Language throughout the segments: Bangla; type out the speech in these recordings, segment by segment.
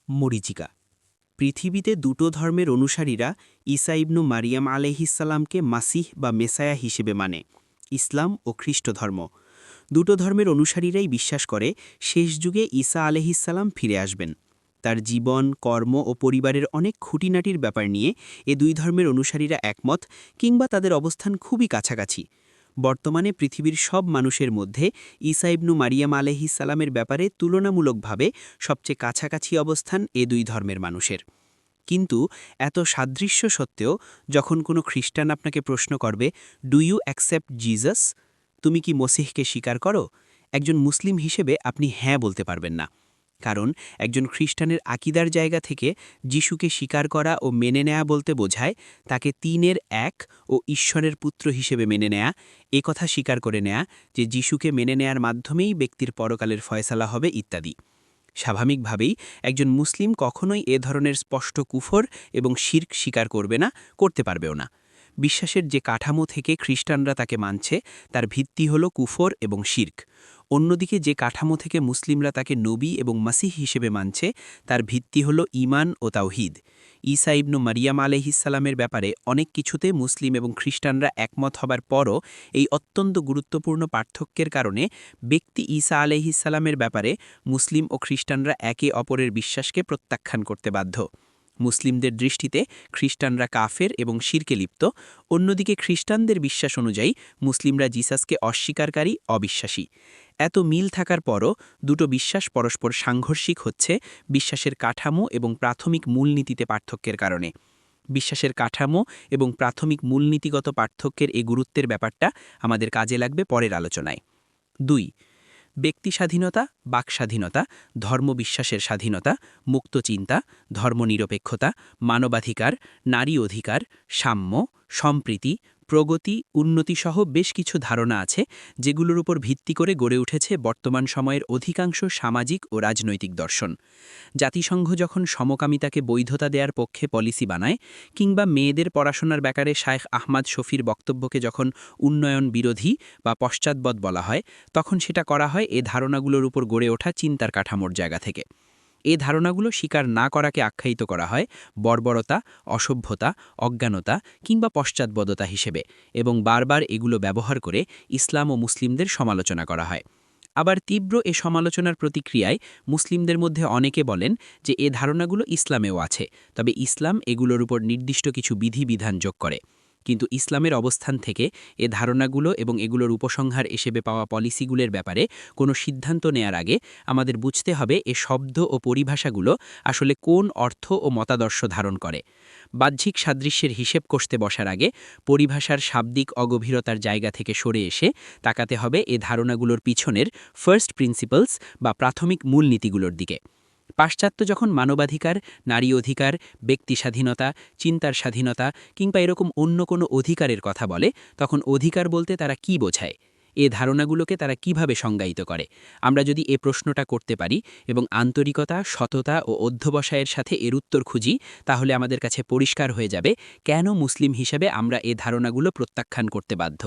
মরীচিকা। পৃথিবীতে দুটো ধর্মের অনুসারীরা ঈসা ইবনু মারিয়াম আলাইহিসসালামকে মাসিহ বা মেসায়া হিসেবে মানে, ইসলাম ও খ্রিস্ট ধর্ম। দুটো ধর্মের অনুসারীরাই বিশ্বাস করে শেষ যুগে ঈসা আলাইহিসসালাম ফিরে আসবেন। তার জীবন, কর্ম ও পরিবারের অনেক খুঁটিনাটির ব্যাপার নিয়ে এ দুই ধর্মের অনুসারীরা একমত, কিংবা তাদের অবস্থান খুবই কাছাকাছি। বর্তমানে পৃথিবীর সব মানুষের মধ্যে ঈসা ইবনু মারিয়াম আলাইহিসসালামের ব্যাপারে তুলনামূলকভাবে সবচেয়ে কাছাকাছি অবস্থান এ দুই ধর্মের মানুষের। কিন্তু এত সাদৃশ্য সত্ত্বেও যখন কোনো খ্রিস্টান আপনাকে প্রশ্ন করবে, ডু ইউ অ্যাকসেপ্ট জিজাস, তুমি কি মসিহকে স্বীকার করো, একজন মুসলিম হিসেবে আপনি হ্যাঁ বলতে পারবেন না। কারণ একজন খ্রিস্টানের আকিদার জায়গা থেকে যিশুকে স্বীকার করা ও মেনে নেয়া বলতে বোঝায় তাকে তিনের এক ও ঈশ্বরের পুত্র হিসেবে মেনে নেয়া, কথা স্বীকার করে নেয়া যে যিশুকে মেনে নেয়ার মাধ্যমেই ব্যক্তির পরকালের ফয়সালা হবে ইত্যাদি। স্বাভাবিকভাবেই একজন মুসলিম কখনোই এ ধরনের স্পষ্ট কুফর এবং শির্ক স্বীকার করবে না, করতে পারবেও না। বিশ্বাসের যে কাঠামো থেকে খ্রিস্টানরা তাকে মানছে তার ভিত্তি হল কুফর এবং শির্ক। অন্যদিকে যে কাঠামো থেকে মুসলিমরা তাকে নবী এবং মাসিহ হিসেবে মানছে তার ভিত্তি হল ঈমান ও তাওহীদ। ঈসা ইবনু মারিয়াম আলাইহিসসালামের ব্যাপারে অনেক কিছুতে মুসলিম এবং খ্রিস্টানরা একমত হবার পরও এই অত্যন্ত গুরুত্বপূর্ণ পার্থক্যের কারণে ব্যক্তি ঈসা আলাইহিসসালামের ব্যাপারে মুসলিম ও খ্রিস্টানরা একে অপরের বিশ্বাসকে প্রত্যাখ্যান করতে বাধ্য। মুসলিমদের দৃষ্টিতে খ্রিস্টানরা কাফের এবং শিরকে লিপ্ত, অন্যদিকে খ্রিস্টানদের বিশ্বাস অনুযায়ী মুসলিমরা জিসাসকে অস্বীকারী, অবিশ্বাসী। এত মিল থাকার পরও দুটো বিশ্বাস পরস্পর সাংঘর্ষিক হচ্ছে বিশ্বাসের কাঠামো এবং প্রাথমিক মূলনীতিতে পার্থক্যের কারণে। বিশ্বাসের কাঠামো এবং প্রাথমিক মূলনীতিগত পার্থক্যের এই গুরুত্বের ব্যাপারটা আমাদের কাজে লাগবে পরের আলোচনায়। ২. ব্যক্তি স্বাধীনতা, বাকস্বাধীনতা, ধর্মবিশ্বাসের স্বাধীনতা, মুক্ত চিন্তা, ধর্মনিরপেক্ষতা, মানবাধিকার, নারী অধিকার, সাম্য, সম্প্রীতি, প্রগতি, উন্নতিসহ বেশ কিছু ধারণা আছে যেগুলোর উপর ভিত্তি করে গড়ে উঠেছে বর্তমান সময়ের অধিকাংশ সামাজিক ও রাজনৈতিক দর্শন। জাতিসংঘ যখন সমকামিতাকে বৈধতা দেওয়ার পক্ষে পলিসি বানায়, কিংবা মেয়েদের পড়াশোনার ব্যাপারে শায়েখ আহমাদ শফির বক্তব্যকে যখন উন্নয়ন বিরোধী বা পশ্চাৎপদ বলা হয়, তখন সেটা করা হয় এ ধারণাগুলোর উপর গড়ে ওঠা চিন্তার কাঠামোর জায়গা থেকে। এ ধারণাগুলো স্বীকার না করাকে আখ্যায়িত করা হয় বর্বরতা, অসভ্যতা, অজ্ঞানতা কিংবা পশ্চাৎপদতা হিসেবে, এবং বারবার এগুলো ব্যবহার করে ইসলাম ও মুসলিমদের সমালোচনা করা হয়। আবার তীব্র এ সমালোচনার প্রতিক্রিয়ায় মুসলিমদের মধ্যে অনেকে বলেন যে এ ধারণাগুলো ইসলামেও আছে, তবে ইসলাম এগুলোর উপর নির্দিষ্ট কিছু বিধিবিধান যোগ করে। কিন্তু ইসলামের অবস্থান থেকে এ ধারণাগুলো এবং এগুলোর উপসংহার হিসেবে পাওয়া পলিসিগুলোর ব্যাপারে কোনো সিদ্ধান্ত নেয়ার আগে আমাদের বুঝতে হবে এ শব্দ ও পরিভাষাগুলো আসলে কোন অর্থ ও মতাদর্শ ধারণ করে। বাহ্যিক সাদৃশ্যের হিসেব কষতে বসার আগে পরিভাষার শাব্দিক অগভীরতার জায়গা থেকে সরে এসে তাকাতে হবে এ ধারণাগুলোর পিছনের ফার্স্ট প্রিন্সিপালস বা প্রাথমিক মূলনীতিগুলোর দিকে। পাশ্চাত্য যখন মানবাধিকার, নারী অধিকার, ব্যক্তি স্বাধীনতা, চিন্তার স্বাধীনতা কিংবা এরকম অন্য কোনো অধিকারের কথা বলে, তখন অধিকার বলতে তারা কি বোঝায়, এ ধারণাগুলোকে তারা কিভাবে সংজ্ঞায়িত করে। আমরা যদি এ প্রশ্নটা করতে পারি এবং আন্তরিকতা, সততা ও অধ্যবসায়ের সাথে এর উত্তর খুঁজি, তাহলে আমাদের কাছে পরিষ্কার হয়ে যাবে কেন মুসলিম হিসেবে আমরা এ ধারণাগুলো প্রত্যাখ্যান করতে বাধ্য।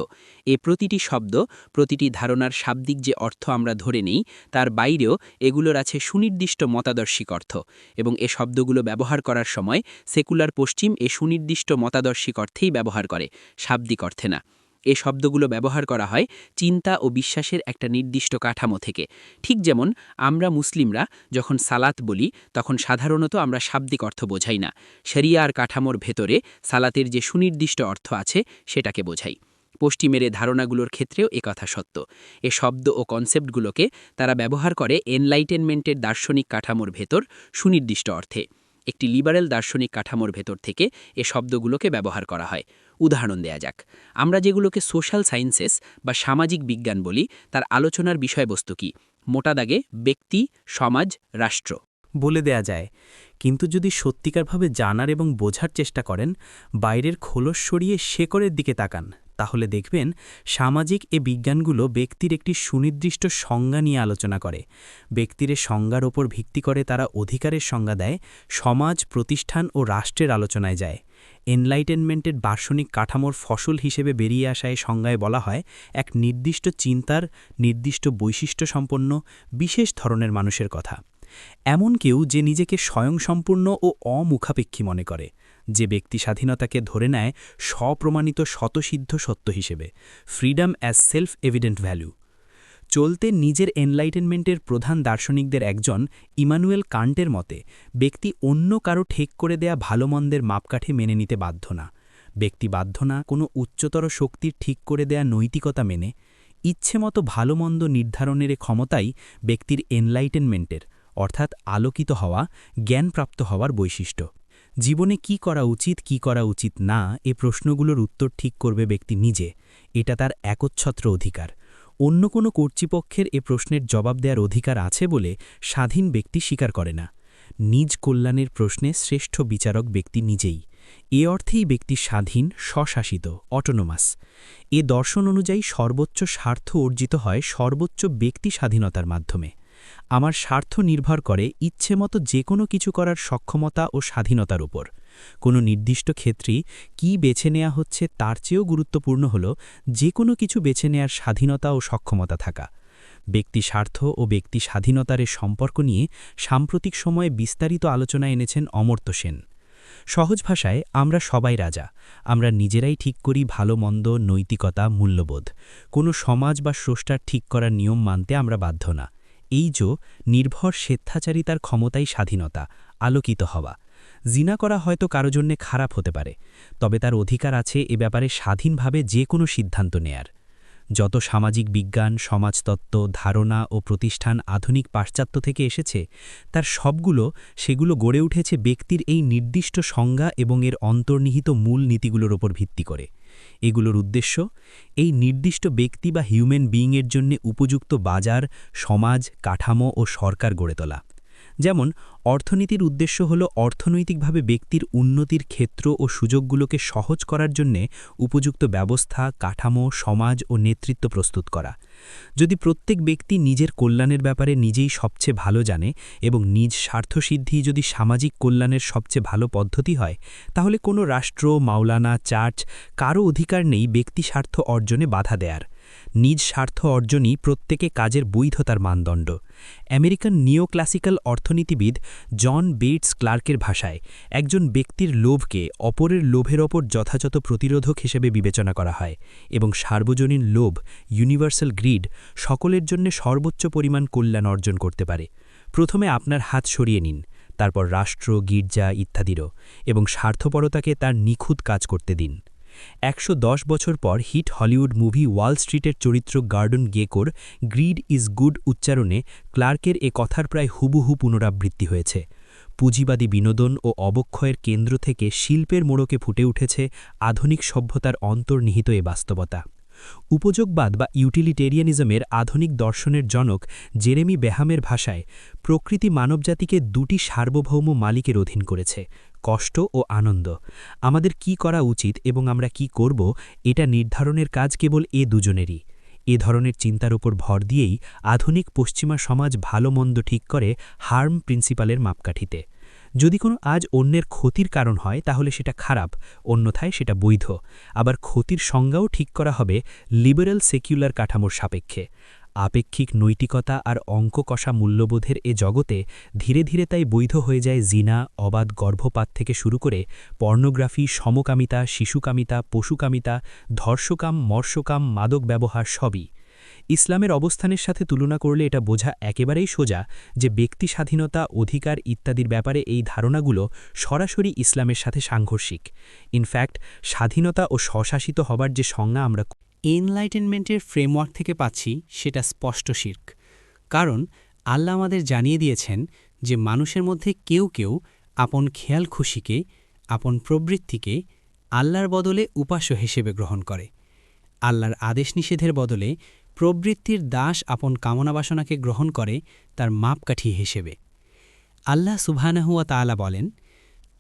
এ প্রতিটি শব্দ, প্রতিটি ধারণার শাব্দিক যে অর্থ আমরা ধরে নিই, তার বাইরেও এগুলোর আছে সুনির্দিষ্ট মতাদর্শিক অর্থ, এবং এ শব্দগুলো ব্যবহার করার সময় সেকুলার পশ্চিম এ সুনির্দিষ্ট মতাদর্শিক অর্থেই ব্যবহার করে, শাব্দিক অর্থে না। এ শব্দগুলো ব্যবহার করা হয় চিন্তা ও বিশ্বাসের একটা নির্দিষ্ট কাঠামো থেকে। ঠিক যেমন আমরা মুসলিমরা যখন সালাত বলি, তখন সাধারণত আমরা শাব্দিক অর্থ বোঝাই না, শরিয়ার কাঠামোর ভেতরে সালাতের যে সুনির্দিষ্ট অর্থ আছে সেটাকে বোঝাই। পশ্চিমের এ ধারণাগুলোর ক্ষেত্রেও একথা সত্য। এ শব্দ ও কনসেপ্টগুলোকে তারা ব্যবহার করে এনলাইটেনমেন্টের দার্শনিক কাঠামোর ভেতর সুনির্দিষ্ট অর্থে। একটি লিবারেল দার্শনিক কাঠামোর ভেতর থেকে এ শব্দগুলোকে ব্যবহার করা হয়। উদাহরণ দেয়া যাক, আমরা যেগুলোকে সোশ্যাল সায়েন্সেস বা সামাজিক বিজ্ঞান বলি, তার আলোচনার বিষয়বস্তু কি? মোটা দাগে ব্যক্তি, সমাজ, রাষ্ট্র বলে দেয়া যায়। কিন্তু যদি সত্যিকারভাবে জানার এবং বোঝার চেষ্টা করেন, বাইরের খোলস সরিয়ে শেকড়ের দিকে তাকান, তাহলে দেখবেন সামাজিক এ বিজ্ঞানগুলো ব্যক্তির একটি সুনির্দিষ্ট সংজ্ঞা নিয়ে আলোচনা করে। ব্যক্তির সংজ্ঞার ওপর ভিত্তি করে তারা অধিকারের সংজ্ঞা দেয়, সমাজ, প্রতিষ্ঠান ও রাষ্ট্রের আলোচনায় যায়। এনলাইটেনমেন্টের দার্শনিক কাঠামোর ফসল হিসেবে বেরিয়ে আসা এই সংজ্ঞায় বলা হয় এক নির্দিষ্ট চিন্তার, নির্দিষ্ট বৈশিষ্ট্য সম্পন্ন বিশেষ ধরনের মানুষের কথা। এমন কেউ যে নিজেকে স্বয়ংসম্পূর্ণ ও অমুখাপেক্ষী মনে করে, যে ব্যক্তি স্বাধীনতাকে ধরে নেয় স্বপ্রমাণিত স্বতঃসিদ্ধ সত্য হিসেবে, freedom as self evident value. চলতে নিজের এনলাইটেনমেন্টের প্রধান দার্শনিকদের একজন ইমানুয়েল কান্টের মতে, ব্যক্তি অন্য কারো ঠেক করে দেয়া ভালোমন্দের মাপকাঠি মেনে নিতে বাধ্য না। ব্যক্তি বাধ্য না কোনো উচ্চতর শক্তির ঠিক করে দেয়া নৈতিকতা মেনে। ইচ্ছেমতো ভালোমন্দ নির্ধারণের ক্ষমতাই ব্যক্তির এনলাইটেনমেন্টের, অর্থাৎ আলোকিত হওয়া, জ্ঞানপ্রাপ্ত হওয়ার বৈশিষ্ট্য। জীবনে কি করা উচিত কি করা উচিত না, এ প্রশ্নগুলোর উত্তর ঠিক করবে ব্যক্তি নিজে। এটা তার একচ্ছত্র অধিকার। অন্য কোনো কর্তৃপক্ষের এ প্রশ্নের জবাব দেওয়ার অধিকার আছে বলে স্বাধীন ব্যক্তি স্বীকার করে না। নিজ কল্যাণের প্রশ্নে শ্রেষ্ঠ বিচারক ব্যক্তি নিজেই। এ অর্থেই ব্যক্তি স্বাধীন, স্বশাসিত, অটোনোমাস। এ দর্শন অনুযায়ী সর্বোচ্চ স্বার্থ অর্জিত হয় সর্বোচ্চ ব্যক্তি স্বাধীনতার মাধ্যমে। আমার স্বার্থ নির্ভর করে ইচ্ছেমতো যে কোনো কিছু করার সক্ষমতা ও স্বাধীনতার উপর। কোনো নির্দিষ্ট ক্ষেত্রেই কি বেছে নেওয়া হচ্ছে তার চেয়েও গুরুত্বপূর্ণ হল যে কোনো কিছু বেছে নেয়ার স্বাধীনতা ও সক্ষমতা থাকা। ব্যক্তি স্বার্থ ও ব্যক্তি স্বাধীনতার এ সম্পর্ক নিয়ে সাম্প্রতিক সময়ে বিস্তারিত আলোচনা এনেছেন অমর্ত্য সেন। সহজ ভাষায়, আমরা সবাই রাজা। আমরা নিজেরাই ঠিক করি ভালো মন্দ, নৈতিকতা, মূল্যবোধ। কোনো সমাজ বা স্রষ্টার ঠিক করার নিয়ম মানতে আমরা বাধ্য না। এই নির্ভর স্বেচ্ছাচারিতার ক্ষমতাই স্বাধীনতা, আলোকিত হওয়া। জিনা করা হয়তো কারো জন্যে খারাপ হতে পারে, তবে তার অধিকার আছে এ ব্যাপারে স্বাধীনভাবে যে কোনো সিদ্ধান্ত নেয়ার। যত সামাজিক বিজ্ঞান, সমাজতত্ত্ব, ধারণা ও প্রতিষ্ঠান আধুনিক পাশ্চাত্য থেকে এসেছে, তার সেগুলো গড়ে উঠেছে ব্যক্তির এই নির্দিষ্ট সংজ্ঞা এবং এর অন্তর্নিহিত মূল নীতিগুলোর ওপর ভিত্তি করে। এগুলোর উদ্দেশ্য এই নির্দিষ্ট ব্যক্তি বা হিউম্যান বিইংয়ের জন্য উপযুক্ত বাজার, সমাজ, কাঠামো ও সরকার গড়ে তোলা। যেমন অর্থনীতির উদ্দেশ্য হল অর্থনৈতিকভাবে ব্যক্তির উন্নতির ক্ষেত্র ও সুযোগগুলোকে সহজ করার জন্যে উপযুক্ত ব্যবস্থা, কাঠামো, সমাজ ও নেতৃত্ব প্রস্তুত করা। যদি প্রত্যেক ব্যক্তি নিজের কল্যাণের ব্যাপারে নিজেই সবচেয়ে ভালো জানে এবং নিজ স্বার্থসিদ্ধি যদি সামাজিক কল্যাণের সবচেয়ে ভালো পদ্ধতি হয়, তাহলে কোনো রাষ্ট্র, মাওলানা, চার্চ কারও অধিকার নেই ব্যক্তি স্বার্থ অর্জনে বাধা দেয়ার। নিজ স্বার্থ অর্জনই প্রত্যেকে কাজের বৈধতার মানদণ্ড। আমেরিকান নিওক্লাসিক্যাল অর্থনীতিবিদ জন বেটস ক্লার্কের ভাষায়, একজন ব্যক্তির লোভকে অপরের লোভের ওপর যথাযথ প্রতিরোধক হিসেবে বিবেচনা করা হয় এবং সার্বজনীন লোভ, ইউনিভার্সাল গ্রিড, সকলের জন্য সর্বোচ্চ পরিমাণ কল্যাণ অর্জন করতে পারে। প্রথমে আপনার হাত সরিয়ে নিন, তারপর রাষ্ট্র, গির্জা ইত্যাদিরও, এবং স্বার্থপরতাকে তার নিখুঁত কাজ করতে দিন। ১১০ বছর পর হিট হলিউড মুভি ওয়াল স্ট্রিটের চরিত্র গার্ডন গেকোর গ্রিড ইজ গুড উচ্চারণে ক্লার্কের এ কথার প্রায় হুবহু পুনরাবৃত্তি হয়েছে। পুঁজিবাদী বিনোদন ও অবক্ষয়ের কেন্দ্র থেকে শিল্পের মোড়কে ফুটে উঠেছে আধুনিক সভ্যতার অন্তর্নিহিত এ বাস্তবতা। উপযোগবাদ বা ইউটিলিটেরিয়ানিজমের আধুনিক দর্শনের জনক জেরেমি বেহামের ভাষায়, প্রকৃতি মানবজাতিকে দুটি সার্বভৌম মালিকের অধীন করেছে, কষ্ট ও আনন্দ। আমাদের কি করা উচিত এবং আমরা কি করব, এটা নির্ধারণের কাজ কেবল এ দুজনেরই। এ ধরনের চিন্তার উপর ভর দিয়েই আধুনিক পশ্চিমা সমাজ ভালো মন্দ ঠিক করে হার্ম প্রিন্সিপালের মাপকাঠিতে। যদি কোনো আজ অন্যের ক্ষতির কারণ হয় তাহলে সেটা খারাপ, অন্যথায় সেটা বৈধ। আবার ক্ষতির সংজ্ঞাও ঠিক করা হবে লিবারেল সেকুলার কাঠামোর সাপেক্ষে। আপেক্ষিক নৈতিকতা আর অঙ্ক কষা মূল্যবোধের এ জগতে ধীরে ধীরে তাই বৈধ হয়ে যায় জিনা, অবাধ গর্ভপাত থেকে শুরু করে পর্নোগ্রাফি, সমকামিতা, শিশুকামিতা, পশুকামিতা, ধর্ষকাম, মর্ষকাম, মাদক ব্যবহার সবই। ইসলামের অবস্থানের সাথে তুলনা করলে এটা বোঝা একেবারেই সোজা যে ব্যক্তি স্বাধীনতা, অধিকার ইত্যাদির ব্যাপারে এই ধারণাগুলো সরাসরি ইসলামের সাথে সাংঘর্ষিক। ইনফ্যাক্ট স্বাধীনতা ও স্বশাসিত হবার যে সংজ্ঞা আমরা এনলাইটেনমেন্টের ফ্রেমওয়ার্ক থেকে পাচ্ছি, সেটা স্পষ্ট শিরক। কারণ আল্লাহ আমাদের জানিয়ে দিয়েছেন যে মানুষের মধ্যে কেউ কেউ আপন খেয়াল খুশিকে, আপন প্রবৃত্তিকে আল্লাহর বদলে উপাস্য হিসেবে গ্রহণ করে। আল্লাহর আদেশ নিষেধের বদলে প্রবৃত্তির দাস আপন কামনা বাসনাকে গ্রহণ করে তার মাপকাঠি হিসেবে। আল্লাহ সুবহানাহু ওয়া তাআলা বলেন,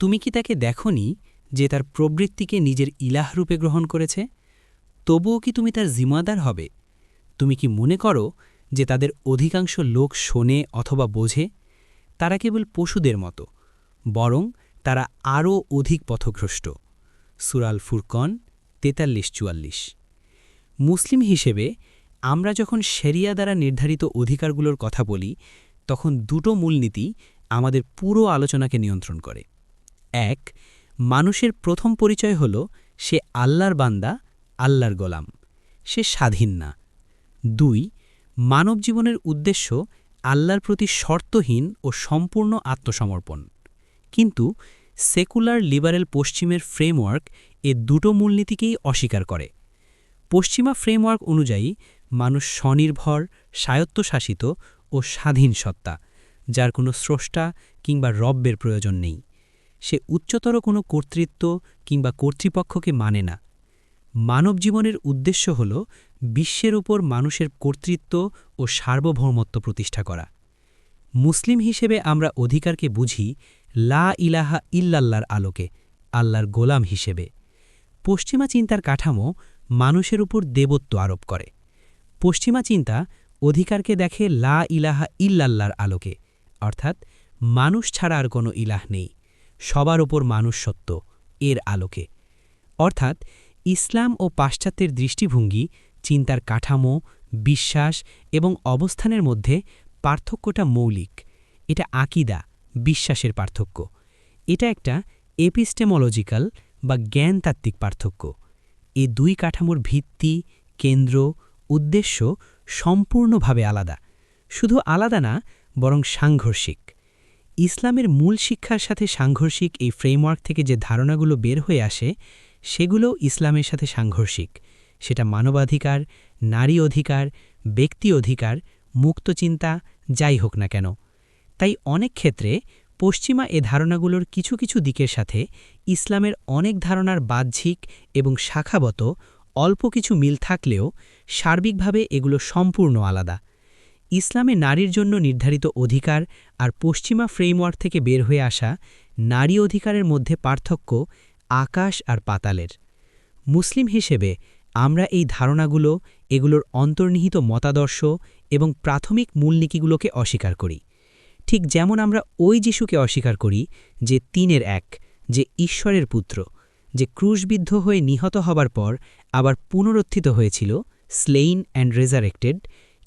তুমি কি তাকে দেখনি যে তার প্রবৃত্তিকে নিজের ইলাহ রূপে গ্রহণ করেছে? তবুও কি তুমি তার জিম্মাদার হবে? তুমি কি মনে করো যে তাদের অধিকাংশ লোক শোনে অথবা বোঝে? তারা কেবল পশুদের মতো, বরং তারা আরও অধিক পথভ্রষ্ট। সূরা আল ফুরকন ৪৩-৪৪। মুসলিম হিসেবে আমরা যখন শরিয়া দ্বারা নির্ধারিত অধিকারগুলোর কথা বলি, তখন দুটো মূলনীতি আমাদের পুরো আলোচনাকে নিয়ন্ত্রণ করে। এক, মানুষের প্রথম পরিচয় হল সে আল্লাহর বান্দা, আল্লাহর গোলাম, সে স্বাধীন না। ২, মানব জীবনের উদ্দেশ্য আল্লাহর প্রতি শর্তহীন ও সম্পূর্ণ আত্মসমর্পণ। কিন্তু সেকুলার লিবারেল পশ্চিমের ফ্রেমওয়ার্ক এ দুটো মূলনীতিকেই অস্বীকার করে। পশ্চিমা ফ্রেমওয়ার্ক অনুযায়ী মানুষ স্বনির্ভর, স্বায়ত্তশাসিত ও স্বাধীন সত্তা, যার কোনো স্রষ্টা কিংবা রব্বের প্রয়োজন নেই। সে উচ্চতর কোনো কর্তৃত্ব কিংবা কর্তৃপক্ষকে মানে না। মানব জীবনের উদ্দেশ্য হল বিশ্বের উপর মানুষের কর্তৃত্ব ও সার্বভৌমত্ব প্রতিষ্ঠা করা। মুসলিম হিসেবে আমরা অধিকারকে বুঝি লা ইলাহা ইল্লাল্লাহর আলোকে, আল্লাহর গোলাম হিসেবে। পশ্চিমা চিন্তার কাঠামো মানুষের উপর দেবত্ব আরোপ করে। পশ্চিমা চিন্তা অধিকারকে দেখে লা ইলাহা ইল্লাল্লাহর আলোকে, অর্থাৎ মানুষ ছাড়া আর কোনো ইলাহ নেই, সবার ওপর মানুষ সত্য, এর আলোকে। অর্থাৎ ইসলাম ও পাশ্চাত্যের দৃষ্টিভঙ্গি চিন্তার কাঠামো, বিশ্বাস এবং অবস্থানের মধ্যে পার্থক্যটা মৌলিক। এটা আকিদা, বিশ্বাসের পার্থক্য। এটা একটা এপিস্টেমোলজিক্যাল বা জ্ঞানতাত্ত্বিক পার্থক্য। এ দুই কাঠামোর ভিত্তি, কেন্দ্র, উদ্দেশ্য সম্পূর্ণভাবে আলাদা। শুধু আলাদা না, বরং সাংঘর্ষিক। ইসলামের মূল শিক্ষার সাথে সাংঘর্ষিক এই ফ্রেমওয়ার্ক থেকে যে ধারণাগুলো বের হয়ে আসে, সেগুলোও ইসলামের সাথে সাংঘর্ষিক। সেটা মানবাধিকার, নারী অধিকার, ব্যক্তি অধিকার, মুক্তচিন্তা যাই হোক না কেন। তাই অনেক ক্ষেত্রে পশ্চিমা এ ধারণাগুলোর কিছু কিছু দিকের সাথে ইসলামের অনেক ধারণার বাহ্যিক এবং শাখাগত অল্প কিছু মিল থাকলেও সার্বিকভাবে এগুলো সম্পূর্ণ আলাদা। ইসলামে নারীর জন্য নির্ধারিত অধিকার আর পশ্চিমা ফ্রেমওয়ার্ক থেকে বের হয়ে আসা নারী অধিকারের মধ্যে পার্থক্য আকাশ আর পাতালের। মুসলিম হিসেবে আমরা এই ধারণাগুলো, এগুলোর অন্তর্নিহিত মতাদর্শ এবং প্রাথমিক মূলনীতিগুলোকে অস্বীকার করি। ঠিক যেমন আমরা ওই যিশুকে অস্বীকার করি যে তিনের এক, যে ঈশ্বরের পুত্র, যে ক্রুশবিদ্ধ হয়ে নিহত হবার পর আবার পুনরুত্থিত হয়েছিল, স্লেইন অ্যান্ড রেজারেক্টেড।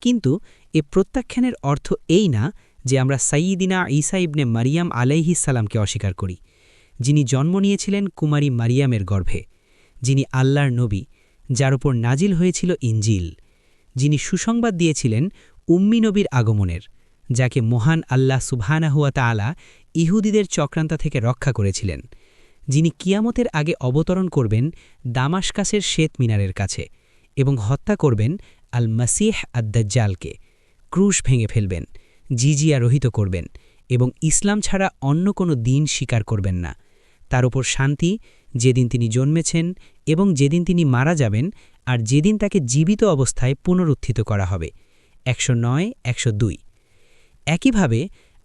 কিন্তু এ প্রত্যাখ্যানের অর্থ এই না যে আমরা সাইয়্যিদিনা ঈসা ইবনে মারিয়াম আলাইহিস সালামকে অস্বীকার করি, যিনি জন্ম নিয়েছিলেন কুমারী মারিয়ামের গর্ভে, যিনি আল্লাহর নবী, যার উপর নাজিল হয়েছিল ইনজিল, যিনি সুসংবাদ দিয়েছিলেন উম্মি নবীর আগমনের, যাকে মহান আল্লাহ সুবহানাহু ওয়া তাআলা ইহুদিদের চক্রান্ত থেকে রক্ষা করেছিলেন, যিনি কিয়ামতের আগে অবতরণ করবেন দামাশকাসের শ্বেত মিনারের কাছে এবং হত্যা করবেন আল মাসিহ আদ-দাজ্জালকে, ক্রুশ ভেঙে ফেলবেন, জিজিয়া রহিত করবেন এবং ইসলাম ছাড়া অন্য কোনো দিন স্বীকার করবেন না। তার উপর শান্তি, যেদিন তিনি জন্মেছেন এবং যেদিন তিনি মারা যাবেন আর যেদিন তাকে জীবিত অবস্থায় পুনরুত্থিত করা হবে। ১০৯, ১০২। একইভাবে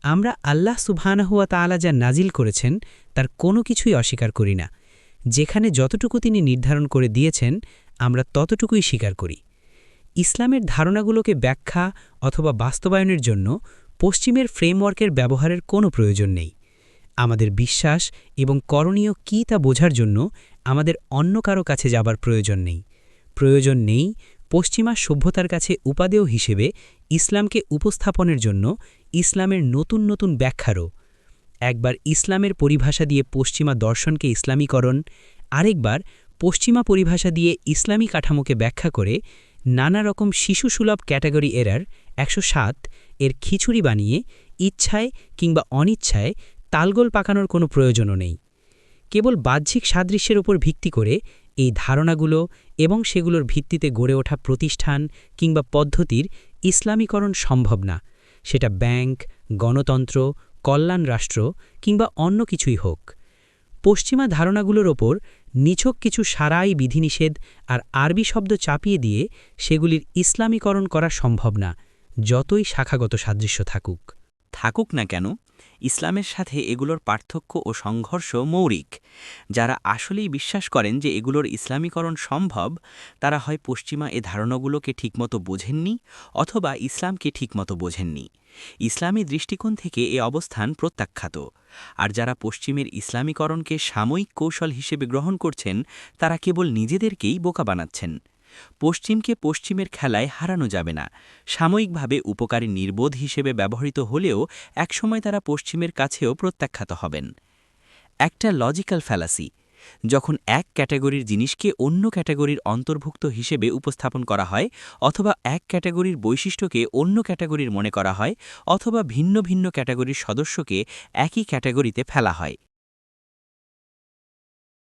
আমরা আল্লাহ সুবহানাহু ওয়া তাআলা যা নাজিল করেছেন তার কোনো কিছুই অস্বীকার করি না। যেখানে যতটুকু তিনি নির্ধারণ করে দিয়েছেন আমরা ততটুকুই স্বীকার করি। ইসলামের ধারণাগুলোকে ব্যাখ্যা অথবা বাস্তবায়নের জন্য পশ্চিমের ফ্রেমওয়ার্কের ব্যবহারের কোনো প্রয়োজন নেই। আমাদের বিশ্বাস এবং করণীয় কী তা বোঝার জন্য আমাদের অন্য কারো কাছে যাবার প্রয়োজন নেই। প্রয়োজন নেই পশ্চিমা সভ্যতার কাছে উপাদেয় হিসেবে ইসলামকে উপস্থাপনের জন্য ইসলামের নতুন নতুন ব্যাখ্যারও। একবার ইসলামের পরিভাষা দিয়ে পশ্চিমা দর্শনকে ইসলামীকরণ, আরেকবার পশ্চিমা পরিভাষা দিয়ে ইসলামী কাঠামোকে ব্যাখ্যা করে নানা রকম শিশুসুলভ ক্যাটাগরি এরার ১০৭ এর খিচুড়ি বানিয়ে ইচ্ছায় কিংবা অনিচ্ছায় তালগোল পাকানোর কোনো প্রয়োজনও নেই। কেবল বাহ্যিক সাদৃশ্যের উপর ভিত্তি করে এই ধারণাগুলো এবং সেগুলোর ভিত্তিতে গড়ে ওঠা প্রতিষ্ঠান কিংবা পদ্ধতির ইসলামীকরণ সম্ভব না, সেটা ব্যাংক, গণতন্ত্র, কল্যাণ রাষ্ট্র কিংবা অন্য কিছুই হোক। পশ্চিমা ধারণাগুলোর ওপর নিছক কিছু সারাই বিধিনিষেধ আর আরবি শব্দ চাপিয়ে দিয়ে সেগুলির ইসলামীকরণ করা সম্ভব না, যতই শাখাগত সাদৃশ্য থাকুক না কেন, ইসলামের সাথে এগুলোর পার্থক্য ও সংঘর্ষ মৌলিক। যারা আসলেই বিশ্বাস করেন যে এগুলোর ইসলামীকরণ সম্ভব, তারা হয় পশ্চিমা এ ধারণাগুলোকে ঠিকমতো বোঝেননি অথবা ইসলামকে ঠিকমতো বোঝেননি। ইসলামী দৃষ্টিকোণ থেকে এ অবস্থান প্রত্যাখ্যাত। আর যারা পশ্চিমের ইসলামীকরণকে সাময়িক কৌশল হিসেবে গ্রহণ করছেন, তারা কেবল নিজেদেরকেই বোকা বানাচ্ছেন। পশ্চিমকে পশ্চিমের খেলায় হারানো যাবে না। সাময়িকভাবে উপকারী নির্বোধ হিসেবে ব্যবহৃত হলেও একসময় তারা পশ্চিমের কাছেও প্রত্যাখ্যাত হবেন। একটা লজিক্যাল ফ্যালাসি। যখন এক ক্যাটাগরির জিনিসকে অন্য ক্যাটাগরির অন্তর্ভুক্ত হিসেবে উপস্থাপন করা হয়, অথবা এক ক্যাটাগরির বৈশিষ্ট্যকে অন্য ক্যাটাগরির মনে করা হয়, অথবা ভিন্ন ভিন্ন ক্যাটাগরির সদস্যকে একই ক্যাটাগরিতে ফেলা হয়,